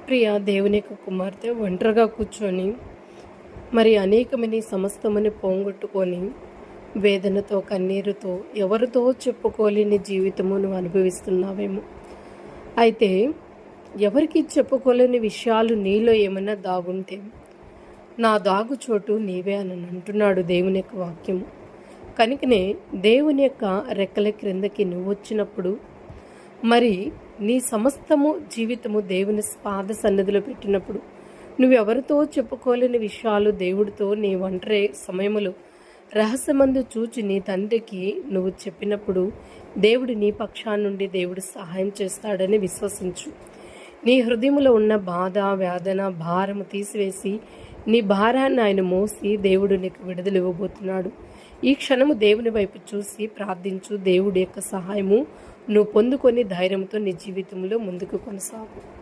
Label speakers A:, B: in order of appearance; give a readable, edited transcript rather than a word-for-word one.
A: ప్రియ దేవుని యొక్క కుమార్తె ఒంటరిగా కూర్చొని అనేకమని సమస్తమని పోంగొట్టుకొని వేదనతో కన్నీరుతో ఎవరితో చెప్పుకోలేని జీవితము నువ్వు అనుభవిస్తున్నావేమో. అయితే ఎవరికి చెప్పుకోలేని విషయాలు నీలో ఏమైనా దాగుంటే నా దాగు చోటు నీవే అని అంటున్నాడు దేవుని యొక్క వాక్యము. కనుకనే దేవుని యొక్క రెక్కల క్రిందకి నువ్వు వచ్చినప్పుడు నీ సమస్తము జీవితము దేవుని పాద సన్నిధిలో పెట్టినప్పుడు నువ్వెవరితో చెప్పుకోలేని విషయాలు దేవుడితో నీ ఒంటరి సమయములు రహస్యమందు చూచి నీ తండ్రికి నువ్వు చెప్పినప్పుడు దేవుడు నీ పక్షాన నుండి దేవుడు సహాయం చేస్తాడని విశ్వసించు. నీ హృదయంలో ఉన్న బాధ వేదన భారము తీసివేసి నీ భారాన్ని ఆయన మోసి దేవుడు నీకు విడుదల ఇవ్వబోతున్నాడు. ఈ క్షణము దేవుని వైపు చూసి ప్రార్థించు. దేవుడి యొక్క సహాయము నువ్వు పొందుకొని ధైర్యంతో నీ జీవితంలో ముందుకు కొనసాగు.